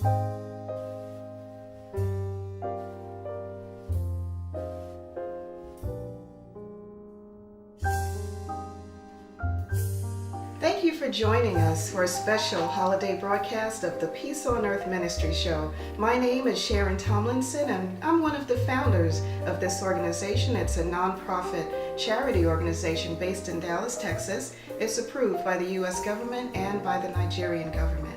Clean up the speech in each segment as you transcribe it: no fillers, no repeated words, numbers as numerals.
Thank you for joining us for a special holiday broadcast of the Peace on Earth Ministry Show. My name is Sharon Tomlinson, and I'm one of the founders of this organization. It's a nonprofit charity organization based in Dallas, Texas. It's approved by the U.S. government and by the Nigerian government.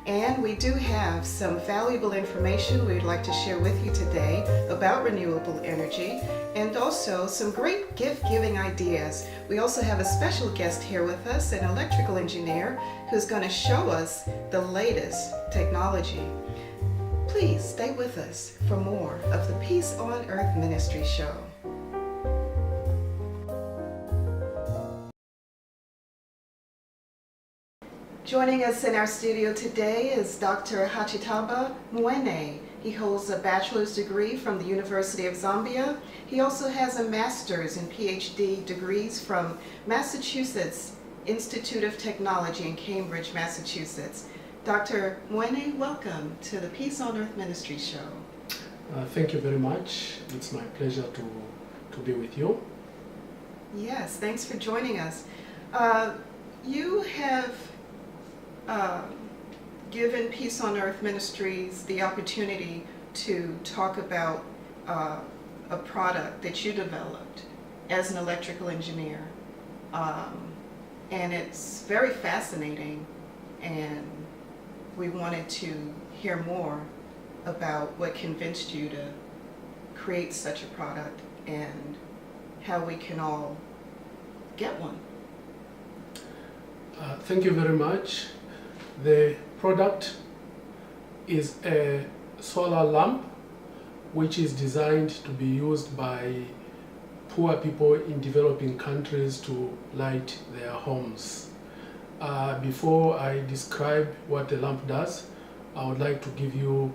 And we do have some valuable information we'd like to share with you today about renewable energy and also some great gift-giving ideas. We also have a special guest here with us, an electrical engineer who's going to show us the latest technology. Please stay with us for more of the Peace on Earth Ministry Show. Joining us in our studio today is Dr. Hachitaba Mwene. He holds a bachelor's degree from the University of Zambia. He also has a master's and PhD degrees from Massachusetts Institute of Technology in Cambridge, Massachusetts. Dr. Mwene, welcome to the Peace on Earth Ministry Show. Thank you very much. It's my pleasure to be with you. Yes, thanks for joining us. You have given Peace on Earth Ministries the opportunity to talk about a product that you developed as an electrical engineer. And it's very fascinating, and we wanted to hear more about what convinced you to create such a product and how we can all get one. Thank you very much. The product is a solar lamp which is designed to be used by poor people in developing countries to light their homes. Before I describe what the lamp does, I would like to give you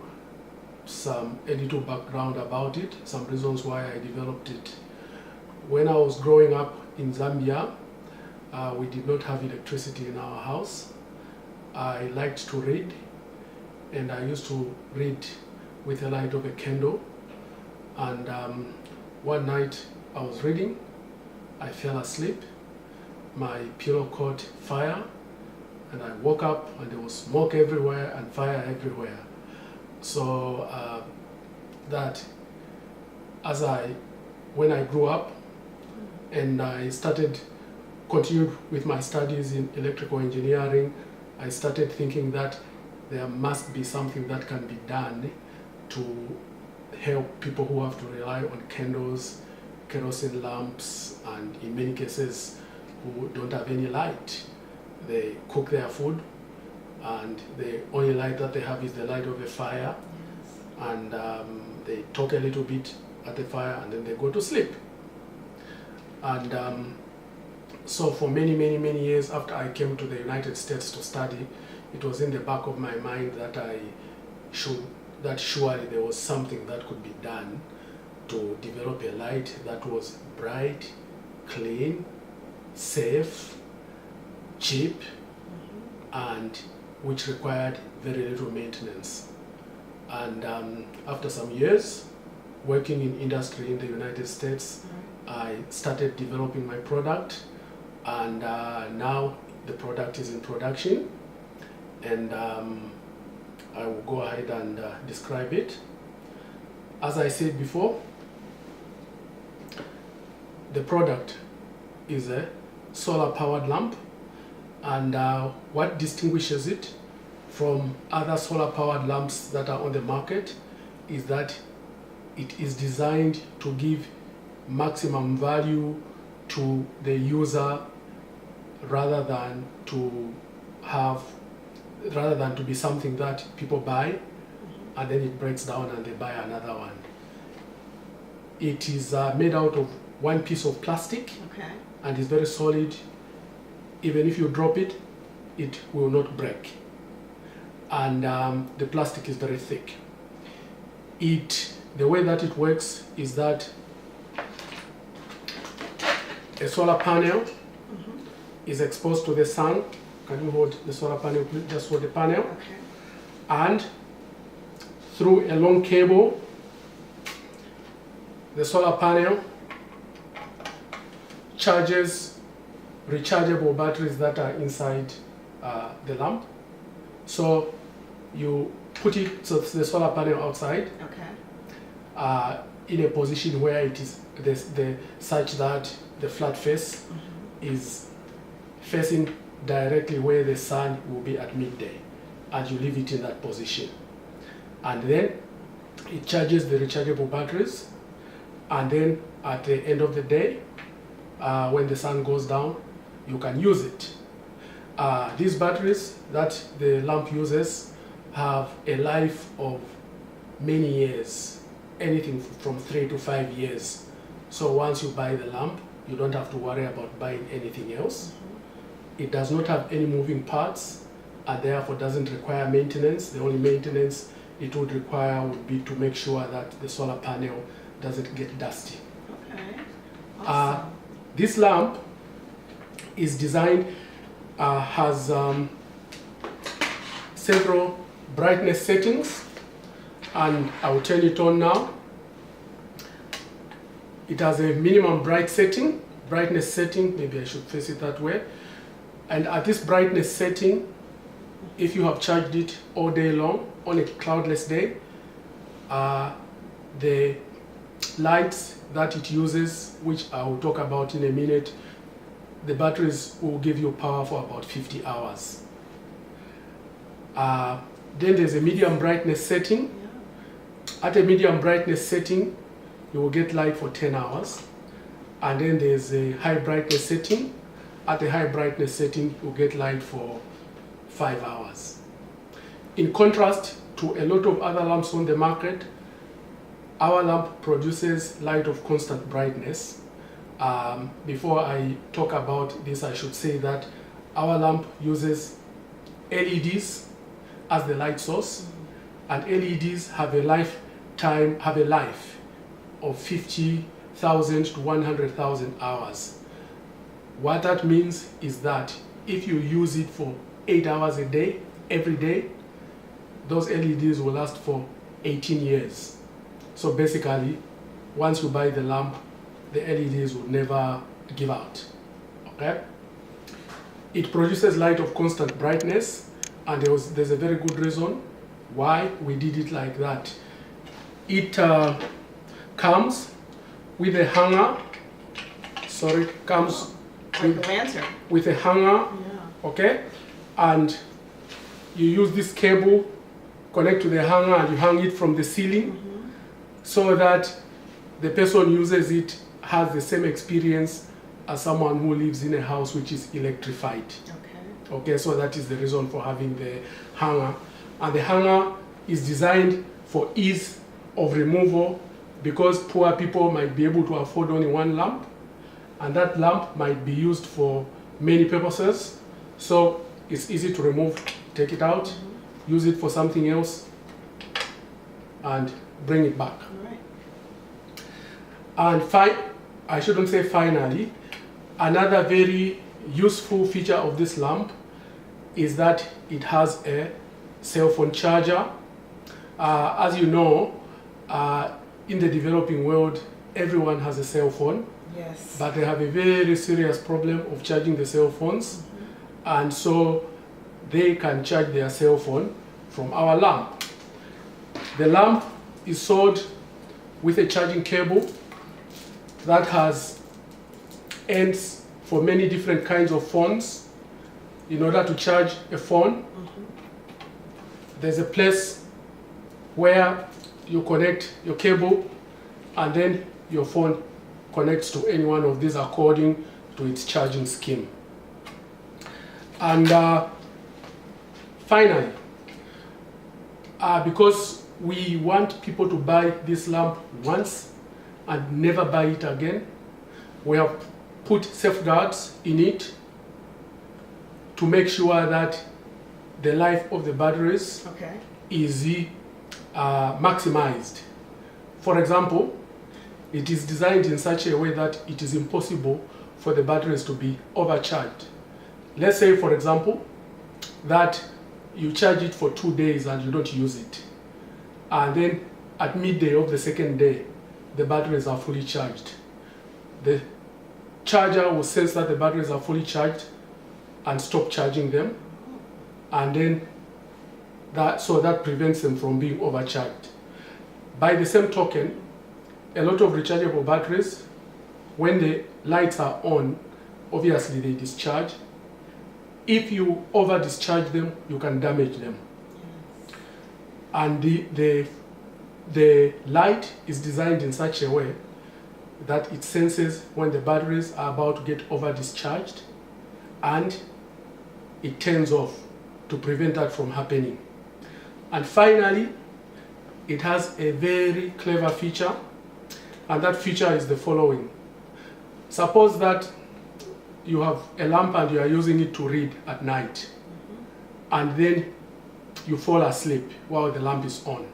a little background about it, some reasons why I developed it. When I was growing up in Zambia, we did not have electricity in our house. I liked to read, and I used to read with the light of a candle. And one night I was reading, I fell asleep, my pillow caught fire, and I woke up and there was smoke everywhere and fire everywhere. So that when I grew up and I continued with my studies in electrical engineering, I started thinking that there must be something that can be done to help people who have to rely on candles, kerosene lamps, and in many cases who don't have any light. They cook their food and the only light that they have is the light of a fire. Yes. And they talk a little bit at the fire and then they go to sleep. And so for many years after I came to the United States to study, it was in the back of my mind that surely there was something that could be done to develop a light that was bright, clean, safe, cheap, and which required very little maintenance. And after some years working in industry in the United States, I started developing my product, and now the product is in production, and I will go ahead and describe it. As I said before, the product is a solar powered lamp, and what distinguishes it from other solar powered lamps that are on the market is that it is designed to give maximum value to the user rather than to be something that people buy and then it breaks down and they buy another one. It is made out of one piece of plastic, and is very solid. Even if you drop it, it will not break. And the plastic is very thick. The way that it works is that a solar panel is exposed to the sun. Can you hold the solar panel, please? Just hold the panel. And through a long cable the solar panel charges rechargeable batteries that are inside the lamp. So you put it, so the solar panel outside, Okay. in a position where it is such that the flat face is facing directly where the sun will be at midday, and you leave it in that position. And then it charges the rechargeable batteries, and then at the end of the day, when the sun goes down, you can use it. These batteries that the lamp uses have a life of many years, anything from 3 to 5 years. So once you buy the lamp, you don't have to worry about buying anything else. It does not have any moving parts, and therefore doesn't require maintenance. The only maintenance it would require would be to make sure that the solar panel doesn't get dusty. Okay. Awesome. This lamp is designed, has several brightness settings, and I will turn it on now. It has a minimum brightness setting, maybe I should face it that way. And at this brightness setting, if you have charged it all day long on a cloudless day, the lights that it uses, which I will talk about in a minute, the batteries will give you power for about 50 hours. Then there's a medium brightness setting. At a medium brightness setting, you will get light for 10 hours. And then there's a high brightness setting. At the high brightness setting, you'll get light for 5 hours. In contrast to a lot of other lamps on the market, our lamp produces light of constant brightness. Before I talk about this, I should say that our lamp uses LEDs as the light source, and LEDs have a life of 50,000 to 100,000 hours. What that means is that if you use it for 8 hours a day, every day, those LEDs will last for 18 years. So basically, once you buy the lamp, the LEDs will never give out. Okay? It produces light of constant brightness, and there's a very good reason why we did it like that. It comes with a hanger. Like a lantern. With a hanger, Yeah. okay? And you use this cable, connect to the hanger, and you hang it from the ceiling, so that the person who uses it has the same experience as someone who lives in a house which is electrified. Okay. Okay, so that is the reason for having the hanger. And the hanger is designed for ease of removal, because poor people might be able to afford only one lamp, and that lamp might be used for many purposes. So it's easy to remove, take it out, use it for something else, and bring it back. All right. And I shouldn't say finally, another very useful feature of this lamp is that it has a cell phone charger. As you know, in the developing world, everyone has a cell phone, Yes. but they have a very serious problem of charging the cell phones, and so they can charge their cell phone from our lamp. The lamp is sold with a charging cable that has ends for many different kinds of phones. In order to charge a phone, there's a place where you connect your cable, and then your phone connects to any one of these according to its charging scheme. And finally, because we want people to buy this lamp once and never buy it again, we have put safeguards in it to make sure that the life of the batteries Okay. is maximized. For example, it is designed in such a way that it is impossible for the batteries to be overcharged. Let's say, for example, that you charge it for 2 days and you don't use it. And then at midday of the second day, the batteries are fully charged. The charger will sense that the batteries are fully charged and stop charging them. And then that prevents them from being overcharged. By the same token, a lot of rechargeable batteries, when the lights are on, obviously they discharge. If you over discharge them, you can damage them. Yes. And the light is designed in such a way that it senses when the batteries are about to get over discharged, and it turns off to prevent that from happening. And finally, it has a very clever feature, and that feature is the following. Suppose that you have a lamp and you are using it to read at night, and then you fall asleep while the lamp is on.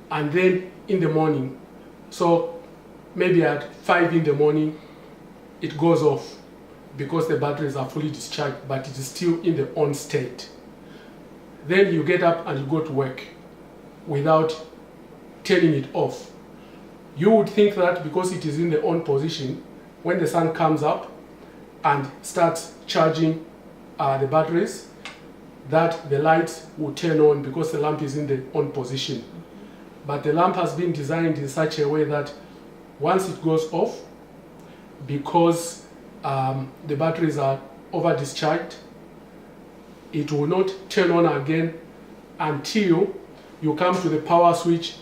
And then in the morning, so maybe at 5 in the morning, it goes off because the batteries are fully discharged, but it is still in the on state. Then you get up and you go to work without turning it off. You would think that because it is in the on position, when the sun comes up and starts charging the batteries, that the lights will turn on because the lamp is in the on position. But the lamp has been designed in such a way that once it goes off, because the batteries are over discharged, it will not turn on again until you come to the power switch,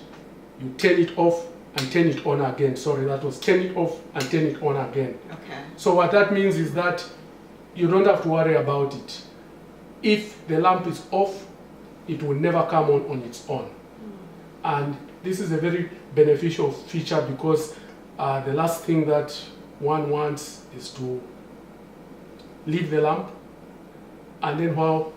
you turn it off and turn it on again. Sorry, that was turn it off and turn it on again. Okay. So what that means is that you don't have to worry about it. If the lamp is off, it will never come on its own. And this is a very beneficial feature because the last thing that one wants is to leave the lamp, and then while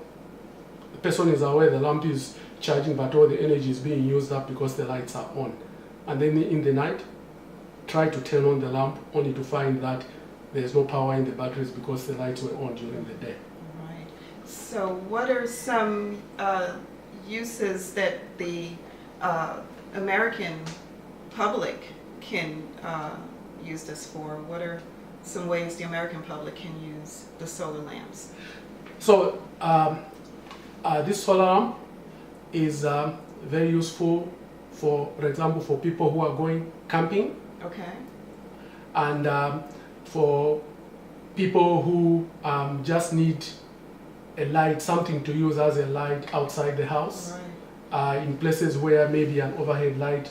the person is aware the lamp is charging but all the energy is being used up because the lights are on. And then in the night, try to turn on the lamp only to find that there's no power in the batteries because the lights were on during the day. Right. So what are some uses that the American public can use this for? What are some ways the American public can use the solar lamps? So this solar lamp is very useful for example, for people who are going camping. Okay. And for people who just need a light, something to use as a light outside the house. Right. In places where maybe an overhead light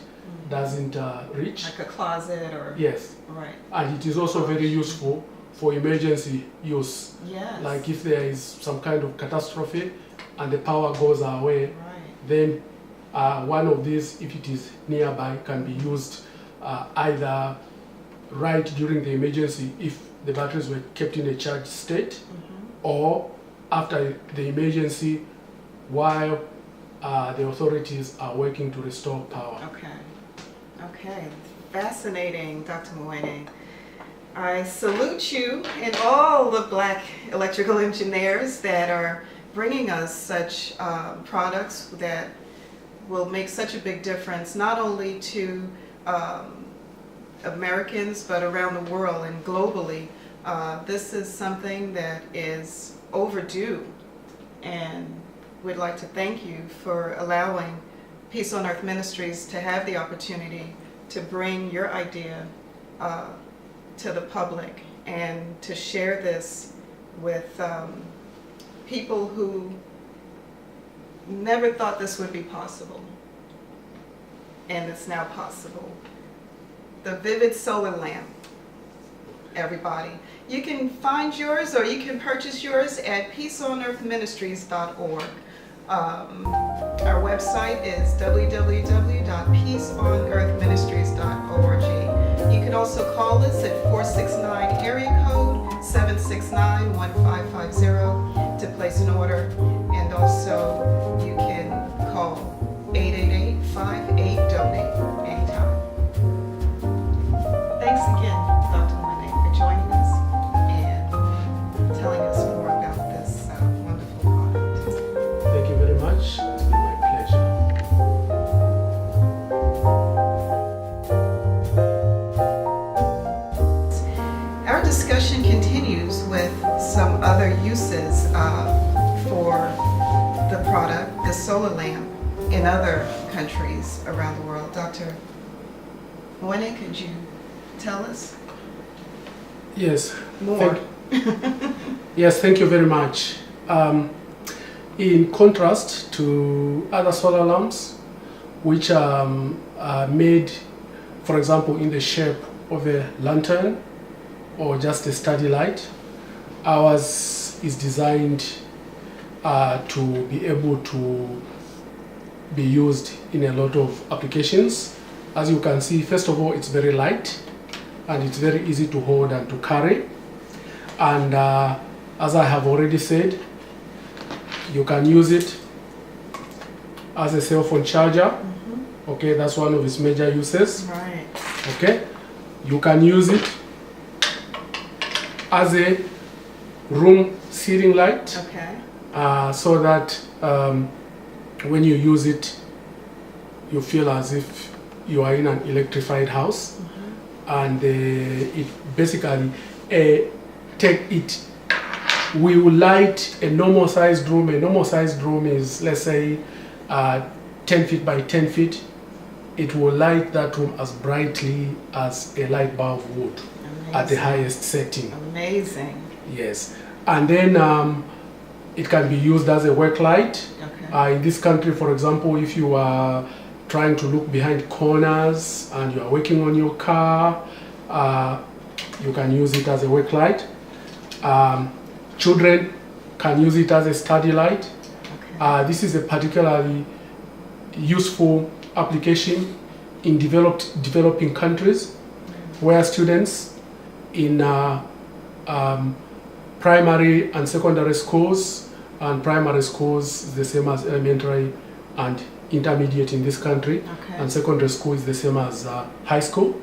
doesn't reach. Like a closet or... Yes. Right. And it is also very useful for emergency use. Yes. Like if there is some kind of catastrophe and the power goes away, right, then one of these, if it is nearby, can be used either right during the emergency if the batteries were kept in a charged state, or after the emergency while the authorities are working to restore power. Okay. Okay. Fascinating, Dr. Mwene. I salute you and all the Black electrical engineers that are bringing us such products that will make such a big difference, not only to Americans, but around the world and globally. This is something that is overdue, and we'd like to thank you for allowing Peace on Earth Ministries to have the opportunity to bring your idea to the public and to share this with people who never thought this would be possible, and it's now possible. The Vivid Solar Lamp, everybody. You can find yours or you can purchase yours at peaceonearthministries.org. Our website is www.peaceonearthministries.org. You can also call us at 469 area code 769-1550 to place an order, and also you can call 888-58-DONATE anytime. Thanks again, Dr. Mwene, for joining us and telling us more about this wonderful product. Thank you very much. It's been my pleasure. uses for the product, the solar lamp, in other countries around the world. Dr. Mwene, could you tell us Yes. more? Yes, thank you very much. In contrast to other solar lamps, which are made, for example, in the shape of a lantern or just a study light, ours is designed to be able to be used in a lot of applications. As you can see, first of all, it's very light and it's very easy to hold and to carry. And as I have already said, you can use it as a cell phone charger. Okay, that's one of its major uses. Right. Okay, you can use it as a room ceiling light. Okay. So that when you use it, you feel as if you are in an electrified house. And it basically we will light a normal sized room. A normal sized room is, let's say, 10 feet by 10 feet. It will light that room as brightly as a light bulb would. Amazing. At the highest setting. Amazing. Yes. And then it can be used as a work light. Okay. In this country, for example, if you are trying to look behind corners and you are working on your car, you can use it as a work light. Children can use it as a study light. Okay. This is a particularly useful application in developing countries where students in primary and secondary schools, and primary schools is the same as elementary and intermediate in this country, okay. And secondary school is the same as high school.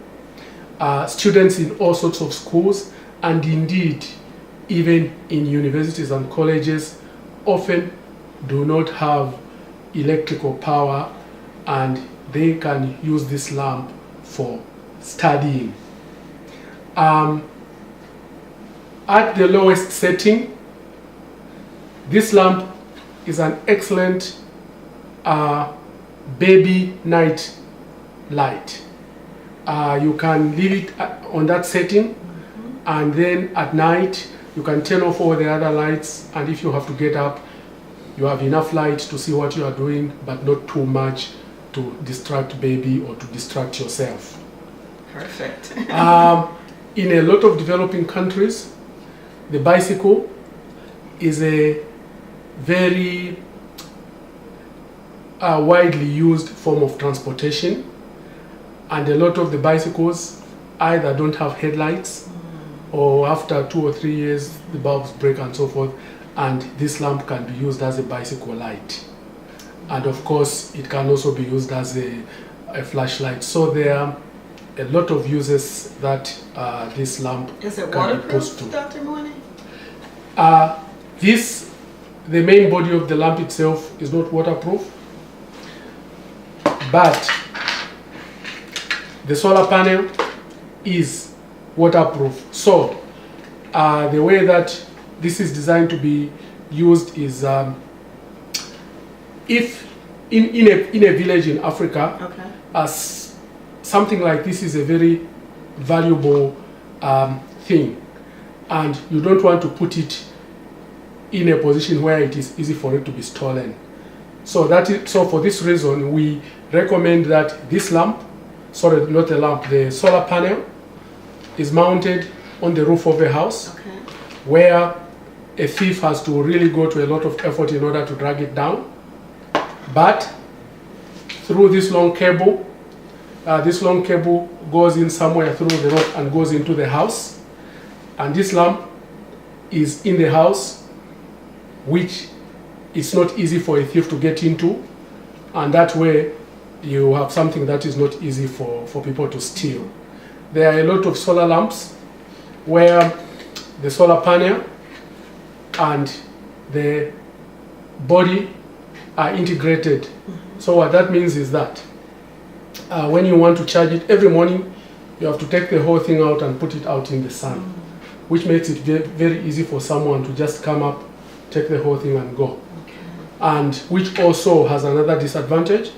Students in all sorts of schools, and indeed even in universities and colleges, often do not have electrical power, and they can use this lamp for studying. At the lowest setting, this lamp is an excellent baby night light. You can leave it on that setting, and then at night you can turn off all the other lights, and if you have to get up, you have enough light to see what you are doing, but not too much to distract baby or to distract yourself. Perfect. In a lot of developing countries, the bicycle is a very widely used form of transportation, and a lot of the bicycles either don't have headlights, or after 2 or 3 years the bulbs break and so forth, and this lamp can be used as a bicycle light. And of course it can also be used as a flashlight. So there are a lot of uses that this lamp is it can be put waterproof, to. Dr. Mwene? The main body of the lamp itself is not waterproof, but the solar panel is waterproof. So the way that this is designed to be used is if in a village in Africa, okay. as something like this is a very valuable thing, and you don't want to put it in a position where it is easy for it to be stolen. So for this reason, we recommend that this lamp, sorry, not the lamp, the solar panel is mounted on the roof of a house, Okay. where a thief has to really go to a lot of effort in order to drag it down. But through this long cable goes in somewhere through the rope and goes into the house, and this lamp is in the house, which it's not easy for a thief to get into, and that way you have something that is not easy for people to steal. There are a lot of solar lamps where the solar panel and the body are integrated. So what that means is that when you want to charge it every morning, you have to take the whole thing out and put it out in the sun. which makes it very easy for someone to just come up, take the whole thing and go. Okay. And which also has another disadvantage.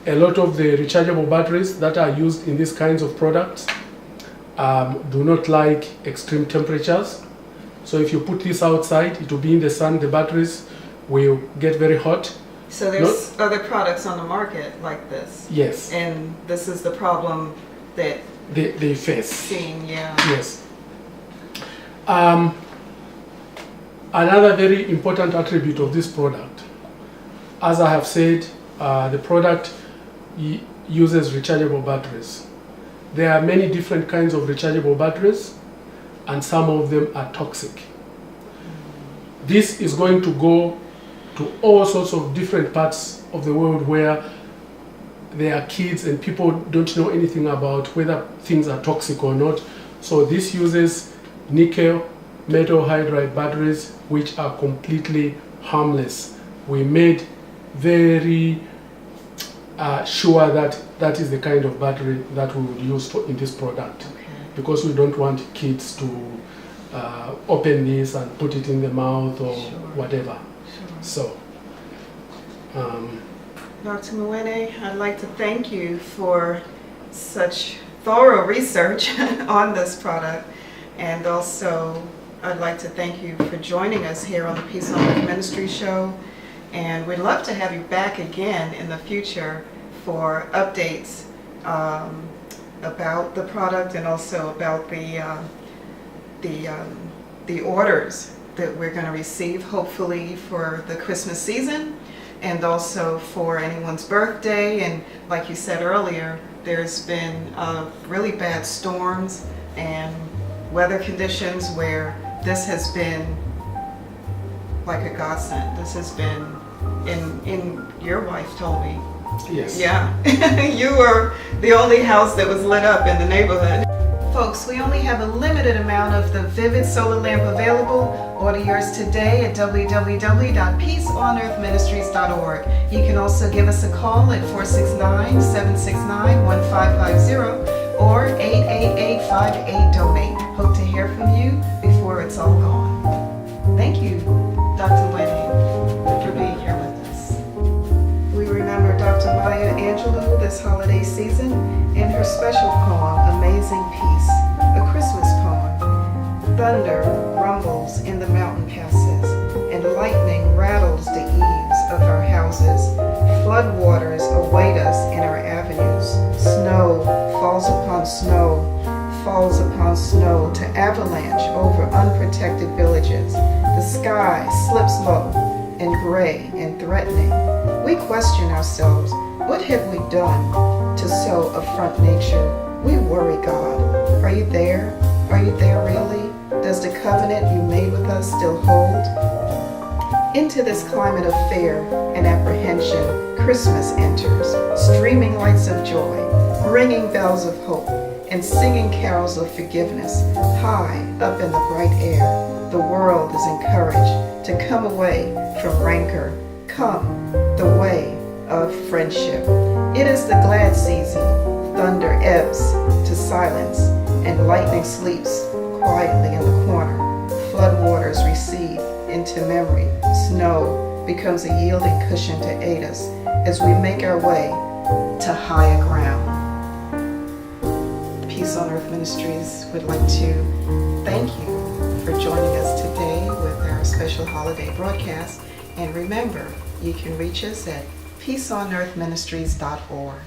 A lot of the rechargeable batteries that are used in these kinds of products do not like extreme temperatures. So if you put this outside, it will be in the sun, the batteries will get very hot. So there's other products on the market like this. Yes. And this is the problem that they face. seeing, yeah. Yes. Another very important attribute of this product, as I have said, the product uses rechargeable batteries. There are many different kinds of rechargeable batteries, and some of them are toxic. This is going to go to all sorts of different parts of the world where there are kids and people don't know anything about whether things are toxic or not. So this uses nickel metal hydride batteries, which are completely harmless. We made very sure that that is the kind of battery that we would use in this product, Okay. because we don't want kids to open this and put it in the mouth or Sure. whatever. Sure. So, Dr. Mwene, I'd like to thank you for such thorough research on this product, and also I'd like to thank you for joining us here on the Peace on Earth Ministry show, and we'd love to have you back again in the future for updates about the product and also about the orders that we're going to receive, hopefully for the Christmas season and also for anyone's birthday. And like you said earlier, there's been really bad storms and weather conditions where this has been like a godsend. This has been, in your wife told me. yes. Yeah, you were the only house that was lit up in the neighborhood. Folks, we only have a limited amount of the Vivid Solar Lamp available. Order yours today at www.peaceonearthministries.org. You can also give us a call at 469-769-1550 or 888-58-DONATE. Hope to hear from you before it's all gone. Thank you, Dr. Winnie, for being here with us. We remember Dr. Maya Angelou this holiday season in her special poem, Amazing Peace, a Christmas poem. Thunder rumbles in the mountain passes, and lightning rattles the eaves of our houses. Floodwaters await us in our avenues. Snow falls upon snow, falls upon snow to avalanche over unprotected villages. The sky slips low and gray and threatening. We question ourselves, what have we done to so affront nature? We worry God. Are you there? Are you there really? Does the covenant you made with us still hold? Into this climate of fear and apprehension, Christmas enters, streaming lights of joy, ringing bells of hope, and singing carols of forgiveness. High up in the bright air, the world is encouraged to come away from rancor, come the way of friendship. It is the glad season. Thunder ebbs to silence, and lightning sleeps quietly in the corner. Floodwaters recede into memory. Snow becomes a yielding cushion to aid us as we make our way to higher ground. Peace on Earth Ministries would like to thank you for joining us today with our special holiday broadcast. And remember, you can reach us at peaceonearthministries.org.